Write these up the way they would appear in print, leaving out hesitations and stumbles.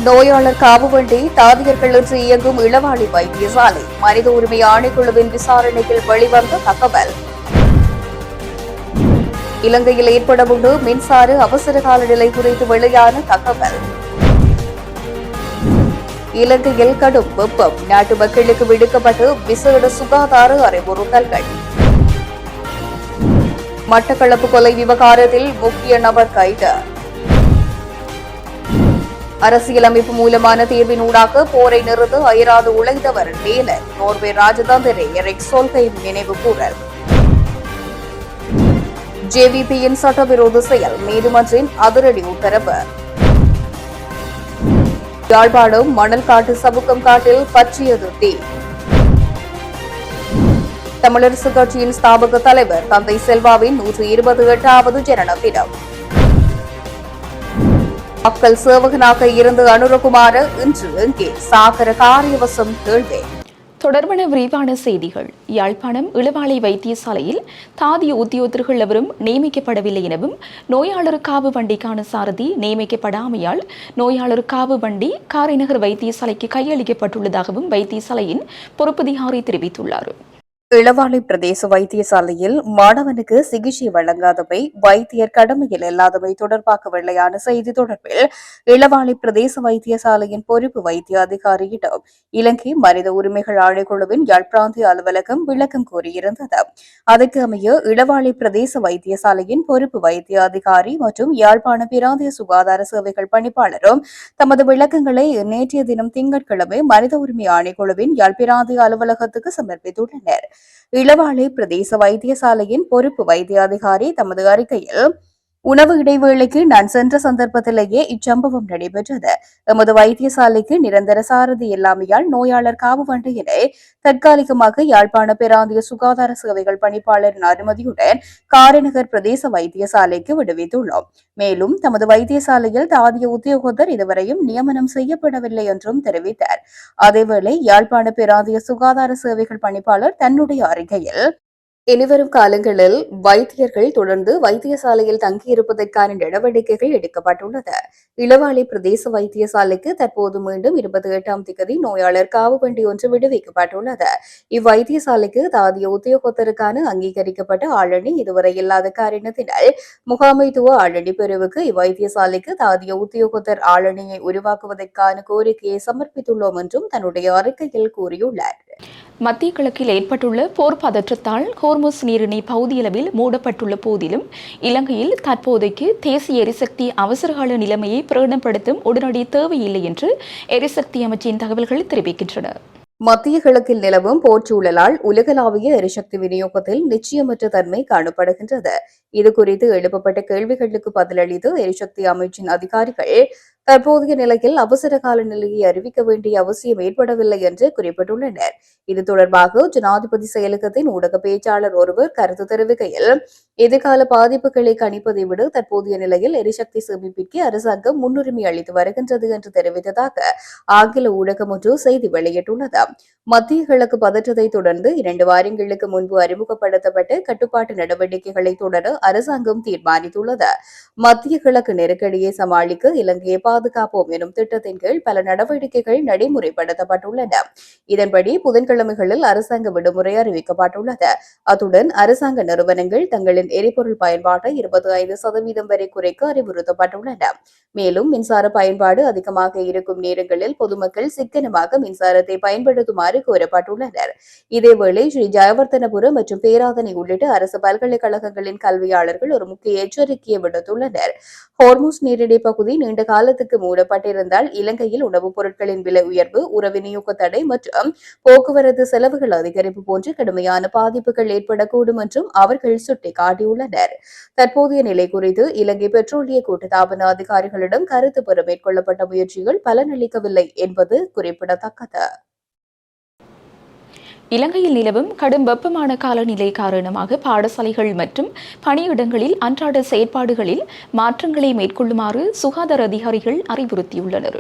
நோயாளர் காவு வண்டி தாதியர்கள் இன்று இயங்கும் இளவாளி வைத்தியசாலை மனித உரிமை ஆணைக்குழுவின் விசாரணையில் வெளிவந்த தகவல். இலங்கையில் ஏற்படவுள்ள மின்சார அவசரகால நிலை குறித்து வெளியான தகவல். இலங்கையில் கடும் வெப்பம், நாட்டு மக்களுக்கு விடுக்கப்பட்டு விசேட சுகாதார அறிவுறுத்தல்கள். மட்டக்களப்பு கொலை விவகாரத்தில் முக்கிய நபர் கைது. அரசியலமைப்பு மூலமான தீர்வினூடாக போரை நிறுத்த அயராது உழைத்தவர் டேலர். நோர்வே ராஜதந்திரி எரிக் சோல்ஹெய்ம் நினைவு கூறல். ஜேவிபியின் சட்டவிரோத செயல், நீதிமன்றின் அதிரடி உத்தரவு. யாழ்ப்பாணம் மணல்காட்டு சவுக்கம் காட்டில் பற்றியது தீ. தமிழரசு கட்சியின் ஸ்தாபக தலைவர் தந்தை செல்வாவின் 128வது ஜனன தினம். மக்கள் சேவகனாக இருந்த அனுரகுமார இன்று எங்கே? சாகர காரியவசம் கேள்வி. தொடர்பான விரிவான செய்திகள். யாழ்ப்பாணம் இளவாலை வைத்தியசாலையில் தாதிய உத்தியோகத்தர்கள் எவரும் நியமிக்கப்படவில்லை எனவும் நோயாளர் காவு வண்டிக்கான சாரதி நியமிக்கப்படாமையால் நோயாளர் காவு வண்டி காரைநகர் வைத்தியசாலைக்கு கையளிக்கப்பட்டுள்ளதாகவும் வைத்தியசாலையின் பொறுப்பதிகாரி தெரிவித்துள்ளார். இளவாலை பிரதேச வைத்தியசாலையில் மாணவனுக்கு சிகிச்சை வழங்காதவை, வைத்தியர் கடமையில் இல்லாதவை தொடர்பாக வெளியான செய்தி தொடர்பில் இளவாலை பிரதேச வைத்தியசாலையின் பொறுப்பு வைத்திய அதிகாரியிடம் இலங்கை மனித உரிமைகள் ஆணைக்குழுவின் யாழ் பிராந்திய அலுவலகம் விளக்கம் கோரியிருந்தது. அதற்கு அமைய இளவாலை பிரதேச வைத்தியசாலையின் பொறுப்பு வைத்திய அதிகாரி மற்றும் யாழ்ப்பாண பிராந்திய சுகாதார சேவைகள் பணிப்பாளரும் தமது விளக்கங்களை நேற்றைய தினம் திங்கட்கிழமை மனித உரிமை ஆணைக்குழுவின் யாழ் பிராந்திய அலுவலகத்துக்கு சமர்ப்பித்துள்ளனர். இளவாலை பிரதேச வைத்தியசாலையின் பொறுப்பு வைத்திய அதிகாரி தமது அறிக்கையில், உணவு இடைவேளைக்கு நான் சென்ற சந்தர்ப்பத்திலேயே இச்சம்பவம் நடைபெற்றது. எமது வைத்தியசாலைக்கு நிரந்தர சாரதி இல்லாமையால் நோயாளர் காவு வண்டியினை தற்காலிகமாக யாழ்ப்பாண பிராந்திய சுகாதார சேவைகள் பணிப்பாளரின் அனுமதியுடன் காரைநகர் பிரதேச வைத்தியசாலைக்கு விடுவித்துள்ளோம். மேலும் தமது வைத்தியசாலையில் தாதிய உத்தியோகத்தர் இதுவரையும் நியமனம் செய்யப்படவில்லை என்றும் தெரிவித்தார். அதேவேளை யாழ்ப்பாண பிராந்திய சுகாதார சேவைகள் பணிப்பாளர் தன்னுடைய அறிக்கையில், இனிவரும் காலங்களில் வைத்தியர்கள் தொடர்ந்து வைத்தியசாலையில் தங்கியிருப்பதற்கான நடவடிக்கைகள் எடுக்கப்பட்டுள்ளது. இளவாலை பிரதேச வைத்தியசாலைக்கு தற்போது மீண்டும் 28ஆம் திகதி நோயாளர் காவு வண்டி ஒன்று விடுவிக்கப்பட்டுள்ளது. இவ்வைத்தியசாலைக்கு தாதிய உத்தியோகத்தருக்கான அங்கீகரிக்கப்பட்ட ஆளணி இதுவரை இல்லாத காரணத்தினால் முகாமைத்துவ ஆளணி பிரிவுக்கு இவ்வைத்தியசாலைக்கு தாதிய உத்தியோகத்தர் ஆளணியை உருவாக்குவதற்கான கோரிக்கையை சமர்ப்பித்துள்ளோம் என்றும் தன்னுடைய அறிக்கையில் கூறியுள்ளார். மத்திய கிழக்கில் ஏற்பட்டுள்ள போர் பதற்றத்தால் ஹோர்முஸ் நீரிணை பகுதியளவில் மூடப்பட்டுள்ள போதிலும் இலங்கையில் தற்போதைக்கு தேசிய எரிசக்தி அவசரகால நிலைமையை பிரகடனப்படுத்தும் உடனடி தேவையில்லை என்று எரிசக்தி அமைச்சின் தகவல்கள் தெரிவிக்கின்றன. மத்திய கிழக்கில் நிலவும் போர்ச்சூழலால் உலகளாவிய எரிசக்தி விநியோகத்தில் நிச்சயமற்ற தன்மை காணப்படுகின்றது. இதுகுறித்து எழுப்பப்பட்ட கேள்விகளுக்கு பதிலளித்து எரிசக்தி அமைச்சின் அதிகாரிகள் தற்போதைய நிலையில் அவசர கால நிலையை அறிவிக்க வேண்டிய அவசியம் ஏற்படவில்லை என்று குறிப்பிட்டுள்ளனர். இது தொடர்பாக ஜனாதிபதி செயலகத்தின் ஊடக பேச்சாளர் ஒருவர் கருத்து தெரிவிக்கையில், எதிர்கால பாதிப்புகளை கணிப்பதை விட தற்போதைய நிலையில் எரிசக்தி சேமிப்பிற்கு அரசாங்கம் முன்னுரிமை அளித்து வருகின்றது என்று தெரிவித்ததாக ஆங்கில ஊடகம் ஒன்று செய்தி வெளியிட்டுள்ளது. மத்திய கிழக்கு பதற்றத்தை தொடர்ந்து 2 வாரங்களுக்கு முன்பு அறிமுகப்படுத்தப்பட்ட கட்டுப்பாட்டு நடவடிக்கைகளை தொடர அரசாங்கம் தீர்மானித்துள்ளது. மத்திய கிழக்கு நெருக்கடியை சமாளிக்க இலங்கையை பாதுகாப்போம் எனும் திட்டத்தின் கீழ் பல நடவடிக்கைகள் நடைமுறைப்படுத்தப்பட்டுள்ளன. இதன்படி புதன்கிழமைகளில் அரசாங்க விடுமுறை அறிவிக்கப்பட்டுள்ளது. அத்துடன் அரசாங்க நிறுவனங்கள் தங்களின் எரிபொருள் பயன்பாட்டை 25% வரை குறைக்க அறிவுறுத்தப்பட்டுள்ளன. மேலும் மின்சார பயன்பாடு அதிகமாக இருக்கும் நேரங்களில் பொதுமக்கள் சிக்கனமாக மின்சாரத்தை பயன்படுத்துமாறு கோரப்பட்டுள்ளனர். இதேவேளை ஸ்ரீ ஜெயவர்தனபுரம் மற்றும் பேராதனை உள்ளிட்ட அரசு பல்கலைக்கழகங்களின் கல்வியாளர்கள் ஒரு முக்கிய எச்சரிக்கையை விடுத்துள்ளனர். ஹோர்முஸ் நீரிணை பகுதி நீண்ட காலத்துக்கு மூடப்பட்டிருந்தால் இலங்கையில் உணவுப் பொருட்களின் விலை உயர்வு, உர விநியோக தடை மற்றும் போக்குவரத்து செலவுகள் அதிகரிப்பு போன்ற கடுமையான பாதிப்புகள் ஏற்படக்கூடும் என்றும் அவர்கள் சுட்டிக்காட்டியுள்ளனர். தற்போதைய நிலை குறித்து இலங்கை பெட்ரோலிய கூட்டுத்தாபன அதிகாரிகளிடம் கருத்து பெற மேற்கொள்ளப்பட்ட முயற்சிகள் பலனளிக்கவில்லை என்பது குறிப்பிடத்தக்கது. இலங்கையில் நிலவும் கடும் வெப்பமான காலநிலை காரணமாக பாடசாலைகள் மற்றும் பணியிடங்களில் அன்றாட செயற்பாடுகளில் மாற்றங்களை மேற்கொள்ளுமாறு சுகாதார அதிகாரிகள் அறிவுறுத்தியுள்ளனர்.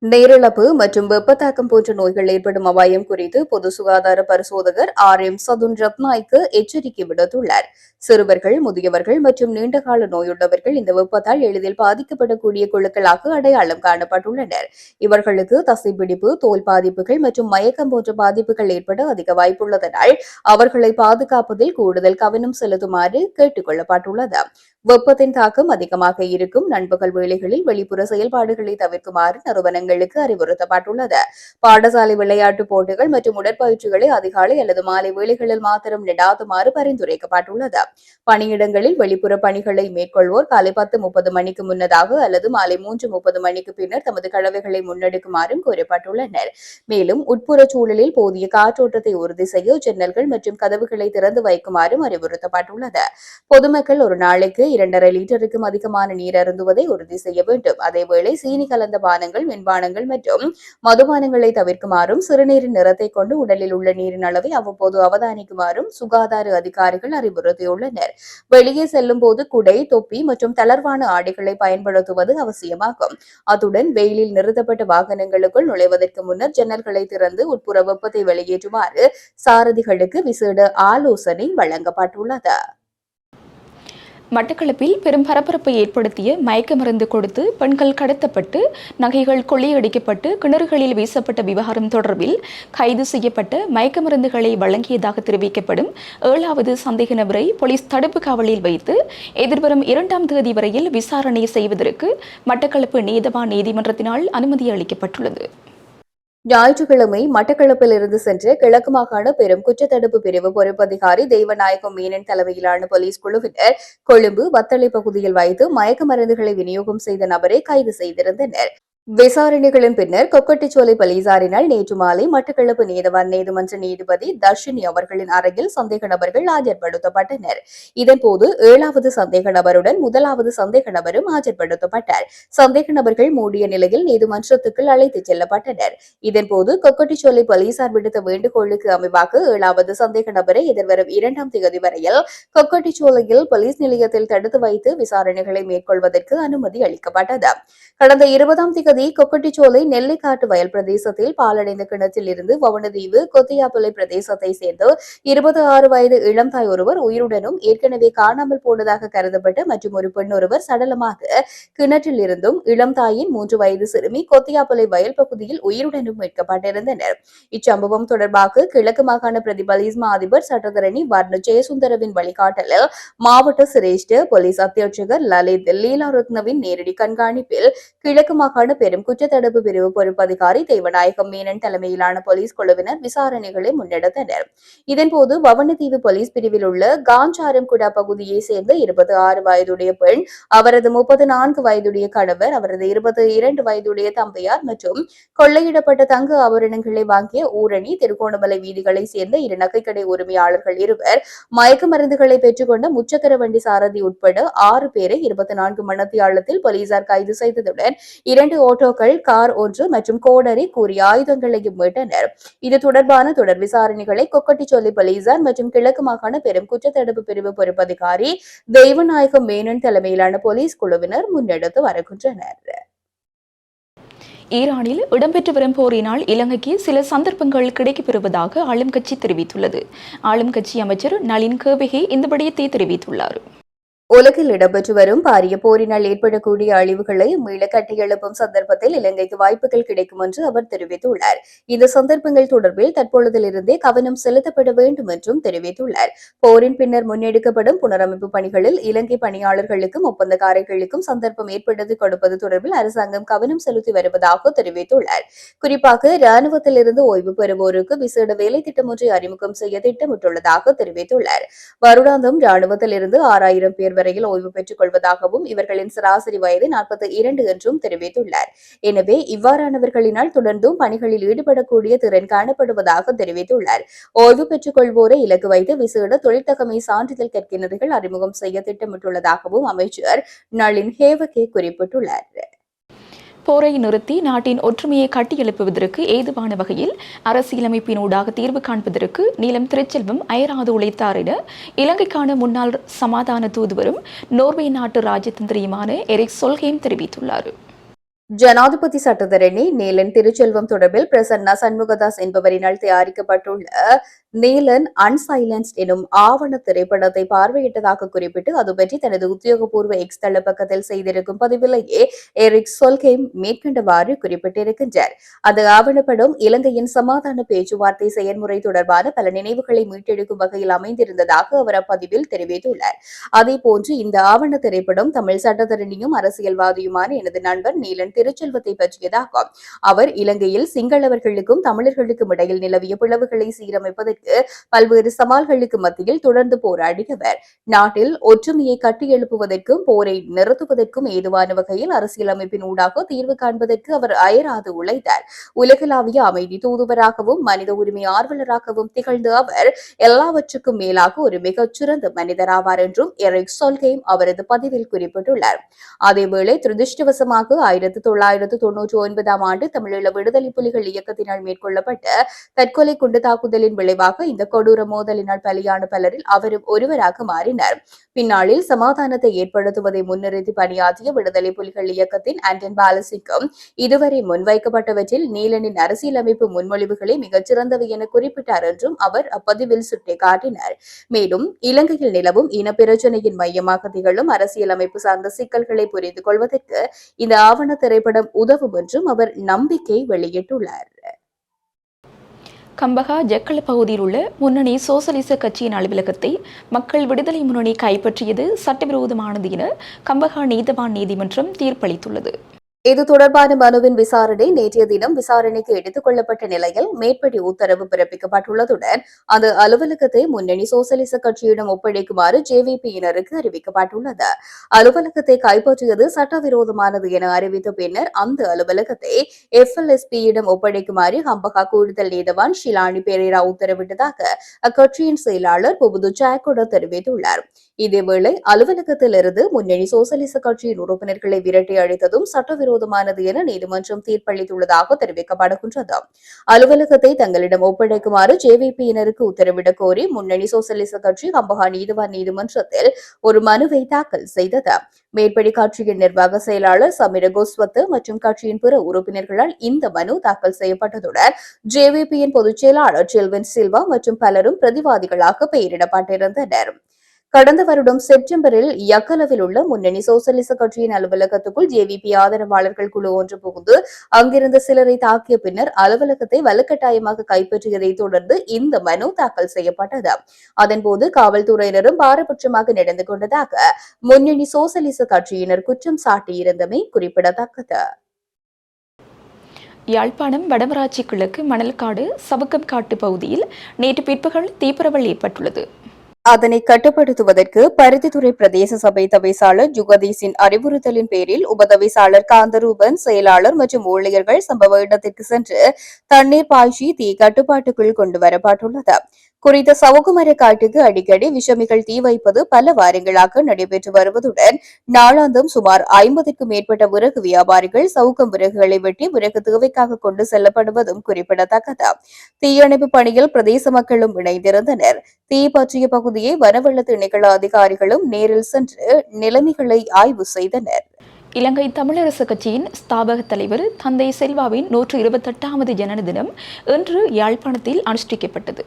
நீரிழப்பு மற்றும் வெப்பத்தாக்கம் போன்ற நோய்கள் ஏற்படும் அபாயம் குறித்து பொது சுகாதார பரிசோதகர் RM சதுன் ரத்நாய்க்கு எச்சரிக்கை விடுத்துள்ளார். சிறுவர்கள், முதியவர்கள் மற்றும் நீண்டகால நோயுள்ளவர்கள் இந்த வெப்பத்தால் எளிதில் பாதிக்கப்படக்கூடிய குழுக்களாக அடையாளம் காணப்பட்டுள்ளனர். இவர்களுக்கு தசைப்பிடிப்பு, தோல் பாதிப்புகள் மற்றும் மயக்கம் போன்ற பாதிப்புகள் ஏற்பட அதிக வாய்ப்புள்ளதனால் அவர்களை பாதுகாப்பதில் கூடுதல் கவனம் செலுத்துமாறு கேட்டுக் கொள்ளப்பட்டுள்ளது. வெப்பத்தின் தாக்கம் அதிகமாக இருக்கும் நண்பகல் வேளைகளில் வெளிப்புற செயல்பாடுகளை தவிர்க்குமாறு நிறுவனங்களுக்கு அறிவுறுத்தப்பட்டுள்ளது. பாடசாலை விளையாட்டுப் போட்டிகள் மற்றும் உடற்பயிற்சிகளை அதிகாலை அல்லது மாலை வேளைகளில் மாத்திரம் நடாத்துமாறு பரிந்துரைக்கப்பட்டுள்ளது. பணியிடங்களில் வெளிப்புற பணிகளை மேற்கொள்வோர் காலை 10:30 மணிக்கு முன்னதாக அல்லது மாலை 3:30 மணிக்கு பின்னர் தமது கடமைகளை முன்னெடுக்குமாறும் கூறப்பட்டுள்ளனர். மேலும் உட்புற சூழலில் போதிய காற்றோட்டத்தை உறுதி செய்ய ஜன்னல்கள் மற்றும் கதவுகளை திறந்து வைக்குமாறும் அறிவுறுத்தப்பட்டுள்ளது. பொதுமக்கள் ஒரு நாளைக்கு 2.5 லிட்டருக்கும் அதிகமான நீர் அருந்துவதை உறுதி செய்ய வேண்டும். அதேவேளை சீனி கலந்த பானங்கள், மின்பானங்கள் மற்றும் மதுபானங்களை தவிர்க்குமாறும் சிறுநீரின் நிறத்தை கொண்டு உடலில் உள்ள நீரின் அளவை அவ்வப்போது அவதானிக்குமாறும் சுகாதார அதிகாரிகள் அறிவுறுத்தியுள்ளனர். வெளியே செல்லும் போது குடை, தொப்பி மற்றும் தளர்வான ஆடைகளை பயன்படுத்துவது அவசியமாகும். அத்துடன் வெயிலில் நிறுத்தப்பட்ட வாகனங்களுக்குள் நுழைவதற்கு முன்னர் ஜன்னல்களை திறந்து உட்புற வெப்பத்தை வெளியேற்றுமாறு சாரதிகளுக்கு விசேட ஆலோசனை வழங்கப்பட்டுள்ளது. மட்டக்களப்பில் பெரும் பரபரப்பை ஏற்படுத்திய மயக்க மருந்து கொடுத்து பெண்கள் கடத்தப்பட்டு நகைகள் கொள்ளையடிக்கப்பட்டு கிணறுகளில் வீசப்பட்ட விவகாரம் தொடர்பில் கைது செய்யப்பட்ட மயக்க மருந்துகளை வழங்கியதாக தெரிவிக்கப்படும் 7வது சந்தேக நபரை போலீஸ் தடுப்பு காவலில் வைத்து எதிர்வரும் 2ஆம் தேதி வரையில் விசாரணை செய்வதற்கு மட்டக்களப்பு நீதவான் நீதிமன்றத்தினால் அனுமதி அளிக்கப்பட்டுள்ளது. ஞாயிற்றுக்கிழமை மட்டக்களப்பில் இருந்து சென்ற கிழக்கு மாகாண பெரும் குற்றத்தடுப்பு பிரிவு பொறுப்பதிகாரி தெய்வநாயகம் மீனன் தலைமையிலான போலீஸ் குழுவினர் கொழும்பு வத்தளை பகுதியில் வைத்து மயக்க மருந்துகளை விநியோகம் செய்த நபரை கைது செய்திருந்தனர். விசாரணைகளின் பின்னர் கொக்கட்டிச்சோலை போலீசாரினால் நேற்று மாலை மட்டக்களப்பு நீதவான் நீதிமன்ற நீதிபதி தர்ஷினி அவர்களின் அறையில் சந்தேக நபர்கள் ஆஜர்படுத்தப்பட்டனர். இதன்போது 7வது சந்தேக நபருடன் 1வது சந்தேக நபரும் ஆஜர்படுத்தப்பட்டார். சந்தேக நபர்கள் மூடிய நிலையில் நீதிமன்றத்துக்குள் அழைத்துச் செல்லப்பட்டனர். இதன்போது கொக்கட்டிச்சோலை போலீசார் விடுத்த வேண்டுகோளுக்கு அமைவாக 7வது சந்தேக நபரை எதிர்வரும் 2ஆம் தேதி வரையில் கொக்கட்டிச்சோலையில் போலீஸ் நிலையத்தில் தடுத்து வைத்து விசாரணைகளை மேற்கொள்வதற்கு அனுமதி அளிக்கப்பட்டது. கடந்த 20ஆம் தேதி கொக்கட்டிச்சோலை நெல்லைக்காட்டு வயல் பிரதேசத்தில் பாலடைந்த கிணற்றில் இருந்து வவுணதீவு கொத்தியாப்பளை பிரதேசத்தை சேர்ந்த 26 வயது இளம்தாய் ஒருவர் உயிருடனும் ஏற்கனவே காணாமல் போனதாக கருதப்பட்ட மற்றும் ஒரு பெண் ஒருவர் சடலமாக கிணற்றில் இருந்தும் இளம்தாயின் 3 வயது சிறுமி கொத்தியாப்பளை வயல் பகுதியில் உயிருடனும் மீட்கப்பட்டிருந்தனர். இச்சம்பவம் தொடர்பாக கிழக்கு மாகாண பிரதி போலீஸ் மா அதிபர் சட்டத்தரணி வர்ண ஜெயசுந்தரவின் வழிகாட்டலில் மாவட்ட சிரேஷ்ட போலீஸ் அத்தியட்சகர் லலித் லீலாரத்னவின் நேரடி கண்காணிப்பில் கிழக்கு மாகாண பெரும் குற்றத்தடுப்பு பிரிவு பொறுப்பதிகாரி தெய்வநாயகம் மீனன் தலைமையிலான போலீஸ் குழுவினர் விசாரணைகளை முன்னெடுத்தனர். இதன்போது வவுணதீவு போலீஸ் பிரிவில் உள்ள காஞ்சாரம்குடா பகுதியைச் சேர்ந்த 26 வயதுடைய பெண், அவரது 34 வயதுடைய கணவர், அவரது 22 வயதுடைய தந்தையார் மற்றும் கொள்ளையிடப்பட்ட தங்க ஆபரணங்களை வாங்கிய ஊரணி திருகோணமலை வீதிகளைச் சேர்ந்த 2 நகைக்கடை உரிமையாளர்கள் இருவர், மயக்க மருந்துகளை பெற்றுக்கொண்ட முச்சக்கர வண்டி சாரதி உட்பட 6 பேரை 24 மணித்தியாலத்தில் போலீசார் கைது செய்ததுடன் 2 ஓட்டோக்கள், கார் ஒன்று மற்றும் கோடரி கூறிய ஆயுதங்களையும் மீட்டனர். இது தொடர்பான தொடர் விசாரணைகளை கொக்கட்டிச்சோலை போலீசார் மற்றும் கிழக்கு மாகாண பெரும் குற்றத்தடுப்பு பிரிவு பொறுப்பதிகாரி தெய்வநாயகம் மேனன் தலைமையிலான போலீஸ் குழுவினர் முன்னெடுத்து வருகின்றனர். ஈரானில் இடம்பெற்று வரும் போரினால் இலங்கைக்கு சில சந்தர்ப்பங்கள் கிடைக்கப்பெறுவதாக ஆளும் கட்சி தெரிவித்துள்ளது. ஆளும் கட்சி அமைச்சர் நளின் கேவிகே இந்த விடயத்தை தெரிவித்துள்ளார். உலகில் இடம்பெற்று வரும் பாரிய போரினால் ஏற்படக்கூடிய அழிவுகளை மீள கட்டியெழுப்பும் சந்தர்ப்பத்தில் இலங்கைக்கு வாய்ப்புகள் கிடைக்கும் என்று அவர் தெரிவித்துள்ளார். இந்த சந்தர்ப்பங்கள் தொடர்பில் தற்பொழுதிலிருந்தே கவனம் செலுத்தப்பட வேண்டும் என்றும் தெரிவித்துள்ளார். போரின் பின்னர் முன்னெடுக்கப்படும் புனரமைப்பு பணிகளில் இலங்கை பணியாளர்களுக்கும் ஒப்பந்தக்காரர்களுக்கும் சந்தர்ப்பம் ஏற்படுத்தி கொடுப்பது தொடர்பில் அரசாங்கம் கவனம் செலுத்தி வருவதாக தெரிவித்துள்ளார். குறிப்பாக ராணுவத்திலிருந்து ஓய்வு பெறுவோருக்கு விசேட வேலை திட்டம் ஒன்றை அறிமுகம் செய்ய திட்டமிட்டுள்ளதாக தெரிவித்துள்ளார். வருடாந்தம் ராணுவத்திலிருந்து 6000 பேர் வரையில் ஓய்வு பெற்றுக் கொள்வதாகவும் இவர்களின் சராசரி வயது 42 என்றும் தெரிவித்துள்ளார். எனவே இவ்வாறானவர்களினால் தொடர்ந்தும் பணிகளில் ஈடுபடக்கூடிய திறன் காணப்படுவதாக தெரிவித்துள்ளார். ஓய்வு பெற்றுக் கொள்வோரை இலக்கு வைத்து விசேட தொழிற்தகமை சான்றிதழ் கற்கிணறுகள் அறிமுகம் செய்ய திட்டமிட்டுள்ளதாகவும் அமைச்சர் நளின் ஹேவகே குறிப்பிட்டுள்ளார். போரை நிறுத்தி நாட்டின் ஒற்றுமையை கட்டியெழுப்புவதற்கு ஏதுவான வகையில் அரசியலமைப்பினூடாக தீர்வு காண்பதற்கு நீலம் திருச்செல்வம் அயராது உழைத்தார் என இலங்கைக்கான முன்னாள் சமாதான தூதுவரும் நோர்வே நாட்டு ராஜதந்திரியுமான எரிக் சொல்ஹேம் தெரிவித்துள்ளார். ஜனாதிபதி சட்டத்தரணி நீலன் திருச்செல்வம் தொடர்பில் பிரசன்னா சண்முகதாஸ் என்பவரினால் தயாரிக்கப்பட்டுள்ள நீலன் அன்சைலன்ஸ்ட் எனும் ஆவண திரைப்படத்தை பார்வையிட்டதாக குறிப்பிட்டு அது பற்றி தனது உத்தியோகபூர்வ எக்ஸ் தள பக்கத்தில் செய்திருக்கும் பதிவிலேயே எரிக் சொல்கேம் மேற்கண்டவாறு குறிப்பிட்டிருக்கின்றார். அந்த ஆவணப்படம் இலங்கையின் சமாதான பேச்சுவார்த்தை செயல்முறை தொடர்பான பல நினைவுகளை மீட்டெடுக்கும் வகையில் அமைந்திருந்ததாக அவர் அப்பதிவில் தெரிவித்துள்ளார். அதேபோன்று இந்த ஆவண திரைப்படம் தமிழ் சட்டத்தரணியும் அரசியல்வாதியுமான எனது நண்பர் நீலன் திருச்செல்வத்தை பற்றியதாகும். அவர் இலங்கையில் சிங்களவர்களுக்கும் தமிழர்களுக்கும் இடையில் நிலவிய பிளவுகளை சீரமைப்பதற்கு பல்வேறு சவால்களுக்கு மத்தியில் தொடர்ந்து போராடியவர். நாட்டில் ஒற்றுமையை கட்டியெழுப்புவதற்கும் போரை நிறுத்துவதற்கும் ஏதுவான வகையில் அரசியலமைப்பின் ஊடாக தீர்வு காண்பதற்கு அவர் அயராது உழைத்தார். உலகளாவிய அமைதி தூதுவராகவும் மனித உரிமை ஆர்வலராகவும் திகழ்ந்த அவர் எல்லாவற்றுக்கும் மேலாக ஒரு மிகச்சிறந்த மனிதராவார் என்றும் எரிக் சொல்கேம் அவரது பதிவில் குறிப்பிட்டுள்ளார். அதேவேளை துரதிருஷ்டவசமாக 1999 ஆண்டு தமிழீழ விடுதலை புலிகள் இயக்கத்தினால் மேற்கொள்ளப்பட்ட தற்கொலை குண்டு தாக்குதலின் விளைவாக இந்த கொடூர மோதலினால் பலியான பலரில் அவரும் ஒருவராக மாறினார். பின்னாளில் சமாதானத்தை ஏற்படுத்துவதை முன்னிறுத்தி பணியாற்றிய விடுதலை புலிகள் இயக்கத்தின் ஆண்டன் பாலசிங்கம் இதுவரை முன்வைக்கப்பட்டவற்றில் நீலனின் அரசியலமைப்பு முன்மொழிவுகளை மிகச்சிறந்தவை என குறிப்பிட்டார் என்றும் அவர் அப்பதிவில் சுட்டிக்காட்டினார். மேலும் இலங்கையில் நிலவும் இனப்பிரச்சினையின் மையமாக திகழும் அரசியலமைப்பு சார்ந்த சிக்கல்களை புரிந்து கொள்வதற்கு இந்த ஆவண திரைப்படம் உதவும் என்றும் அவர் நம்பிக்கை வெளியிட்டுள்ளார். கம்பஹா ஜக்கல பகுதியில் உள்ள முன்னணி சோசலிச கட்சியின் அலுவலகத்தை மக்கள் விடுதலை முன்னணி கைப்பற்றியது சட்டவிரோதமானது என கம்பஹா நீதவான் நீதிமன்றம் தீர்ப்பளித்துள்ளது. இது தொடர்பான மனுவின் விசாரணை நேற்றைய தினம் விசாரணைக்கு எடுத்துக் கொள்ளப்பட்ட நிலையில் மேற்படி உத்தரவு பிறப்பிக்கப்பட்டுள்ளதுடன் அந்த அலுவலகத்தை முன்னணி சோசலிச கட்சியிடம் ஒப்படைக்குமாறு ஜேவிபியினருக்கு அறிவிக்கப்பட்டுள்ளது. அலுவலகத்தை கைப்பற்றியது சட்டவிரோதமானது என அறிவித்த பின்னர் அந்த அலுவலகத்தை FLSPயிடம் ஒப்படைக்குமாறு ஹம்பகா கூடுதல் நீதவான் ஷிலானி பெரேரா உத்தரவிட்டதாக அக்கட்சியின் செயலாளர் புபுது ஜாயகொட தெரிவித்துள்ளார். இதேவேளை அலுவலகத்திலிருந்து முன்னணி சோசலிச கட்சியின் உறுப்பினர்களை விரட்டி அழித்ததும் சட்டவிரோதமானது என நீதிமன்றம் தீர்ப்பளித்துள்ளதாக தெரிவிக்கப்படுகின்றது. அலுவலகத்தை தங்களிடம் ஒப்படைக்குமாறு ஜேவிபியினருக்கு உத்தரவிடக் கோரி முன்னணி சோசலிச கட்சி ஹம்பகா நீதிவான் நீதிமன்றத்தில் ஒரு மனுவை தாக்கல் செய்தது. மேற்படி கட்சியின் நிர்வாக செயலாளர் சமிர கோஸ்வத் மற்றும் கட்சியின் பிற உறுப்பினர்களால் இந்த மனு தாக்கல் செய்யப்பட்டதுடன் ஜேவிபியின் பொதுச் செயலாளர் செல்வன் சில்வா மற்றும் பலரும் பிரதிவாதிகளாக பெயரிடப்பட்டிருந்தனர். கடந்த வருடம் செப்டம்பரில் யக்கலவில் உள்ள முன்னணி சோசலிச கட்சியின் அலுவலகத்துக்குள் ஜேவிபி ஆதரவாளர்கள் குழு ஒன்று புகுந்து அங்கிருந்த சிலரை தாக்கிய பின்னர் அலுவலகத்தை வலுக்கட்டாயமாக கைப்பற்றியதை தொடர்ந்து இந்த மனு தாக்கல் செய்யப்பட்டது. அதன்போது காவல்துறையினரும் பாரபட்சமாக நடந்து கொண்டதாக முன்னணி சோசலிச கட்சியினர் குற்றம் சாட்டியிருந்தமை குறிப்பிடத்தக்கது. யாழ்ப்பாணம் வடமராட்சி கிழக்கு மணல்காடு சவுக்கம்காட்டு பகுதியில் நேற்று பிற்பகல் தீப்பரவல் ஏற்பட்டுள்ளது. அதனை கட்டுப்படுத்துவதற்கு பருத்தித்துறை பிரதேச சபை தவிசாளர் ஜுகதீஷின் அறிவுறுத்தலின் பேரில் உபதவிசாளர் காந்தரூபன், செயலாளர் மற்றும் ஊழியர்கள் சம்பவ இடத்திற்கு சென்று தண்ணீர் பாய்ச்சி தீ கட்டுப்பாட்டுக்குள் கொண்டுவரப்பட்டுள்ளது. குறித்த சவுக்குமர காட்டுக்கு அடிக்கடி விஷமிகள் தீ வைப்பது பல வாரங்களாக நடைபெற்று வருவதுடன் நாளாந்தம் சுமார் 50க்கும் மேற்பட்ட விறகு வியாபாரிகள் சவுக்கம் விறகுகளை வெட்டி விறகு தேவைக்காக கொண்டு செல்லப்படுவதும் குறிப்பிடத்தக்கது. தீயணைப்பு பணியில் பிரதேச மக்களும் இணைந்திருந்தனர். தீ பற்றிய பகுதியை வனவள திணைக்கள அதிகாரிகளும் நேரில் சென்று நிலைமைகளை ஆய்வு செய்தனர். இலங்கை தமிழரசு கட்சியின் ஸ்தாபக தலைவர் தந்தை செல்வாவின் 128வது ஜனன தினம் இன்று யாழ்ப்பாணத்தில் அனுஷ்டிக்கப்பட்டது.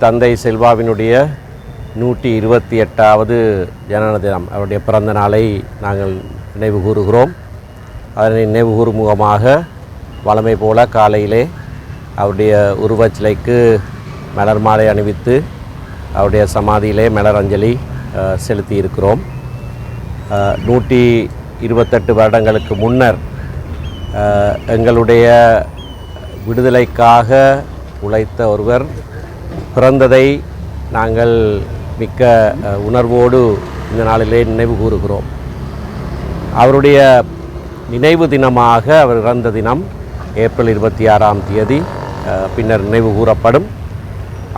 தந்தை செல்வாவினுடைய 128வது ஜனன தினம், அவருடைய பிறந்த நாளை நாங்கள் நினைவு கூறுகிறோம். அதனை நினைவு கூறும் முகமாக வழமை போல காலையிலே அவருடைய உருவச்சிலைக்கு மலர் மாலை அணிவித்து அவருடைய சமாதியிலே மலர் அஞ்சலி செலுத்தி இருக்கிறோம். 128 வருடங்களுக்கு முன்னர் எங்களுடைய விடுதலைக்காக உழைத்த ஒருவர் பிறந்ததை நாங்கள் மிக்க உணர்வோடு இந்த நாளிலே நினைவு கூறுகிறோம். அவருடைய நினைவு தினமாக அவர் இறந்த தினம் ஏப்ரல் 26ஆம் தேதி பின்னர் நினைவு கூறப்படும்.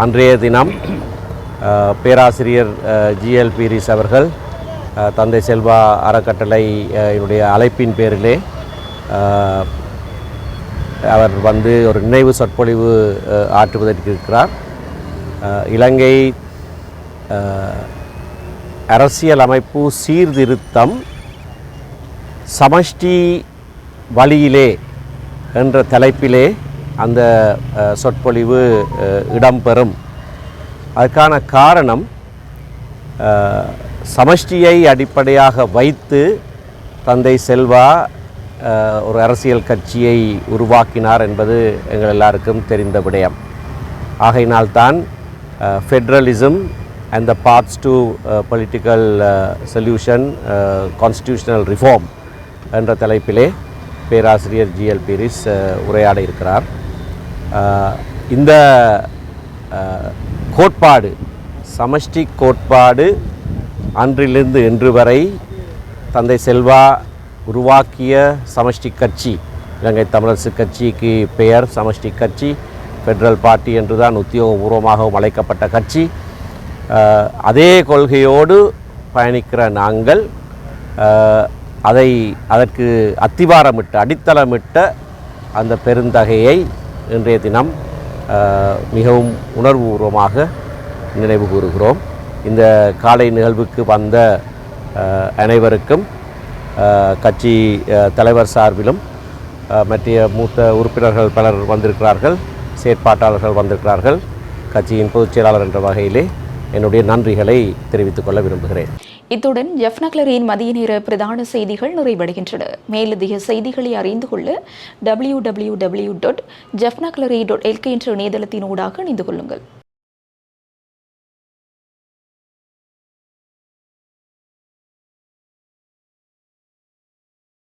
அன்றைய தினம் பேராசிரியர் ஜிஎல் பீரிஸ் அவர்கள் தந்தை செல்வா அறக்கட்டளை என்னுடைய அழைப்பின் பேரிலே அவர் வந்து ஒரு நினைவு சொற்பொழிவு ஆற்றுவதற்கு இருக்கிறார். இலங்கை அரசியல் அமைப்பு சீர்திருத்தம் சமஷ்டி வழியிலே என்ற தலைப்பிலே அந்த சொற்பொழிவு இடம்பெறும். அதற்கான காரணம் சமஷ்டியை அடிப்படையாக வைத்து தந்தை செல்வா ஒரு அரசியல் கட்சியை உருவாக்கினார் என்பது எங்கள் எல்லாருக்கும் தெரிந்த விடயம். ஆகையினால்தான் federalism and the paths to political solution constitutional reform என்ற தலைப்பிலே பேராசிரியர் ஜிஎல் பீரிஸ் உரையாட இருக்கிறார். இந்த கோட்பாடு, சமஷ்டி கோட்பாடு அன்றிலிருந்து இன்று வரை தந்தை செல்வா உருவாக்கிய சமஷ்டி கட்சி, இலங்கை தமிழரசு கட்சிக்கு பெயர் சமஷ்டி கட்சி, ஃபெட்ரல் பார்ட்டி என்றுதான் உத்தியோகபூர்வமாகவும் அழைக்கப்பட்ட கட்சி. அதே கொள்கையோடு பயணிக்கிற நாங்கள் அதற்கு அத்திவாரமிட்ட அடித்தளமிட்ட அந்த பெருந்தகையை இன்றைய தினம் மிகவும் உணர்வுபூர்வமாக நினைவு கூறுகிறோம். இந்த காலை நிகழ்வுக்கு வந்த அனைவருக்கும் கட்சி தலைவர் சார்பிலும் மற்ற மூத்த உறுப்பினர்கள் பலர் வந்திருக்கிறார்கள், செயற்பாட்டாளர்கள் வந்திருக்கிறார்கள். கட்சியின் பொதுச் செயலாளர் என்ற வகையிலே என்னுடைய நன்றிகளை தெரிவித்துக் கொள்ள விரும்புகிறேன். இத்துடன் ஜெஃப்னக்லரியின் மதிய நேர பிரதான செய்திகள் நிறைவடைகின்றன. மேலதிக செய்திகளை அறிந்து கொள்ள www.jeffnaclery.lk என்ற இணையதளத்தினூடாக இணைந்து கொள்ளுங்கள்.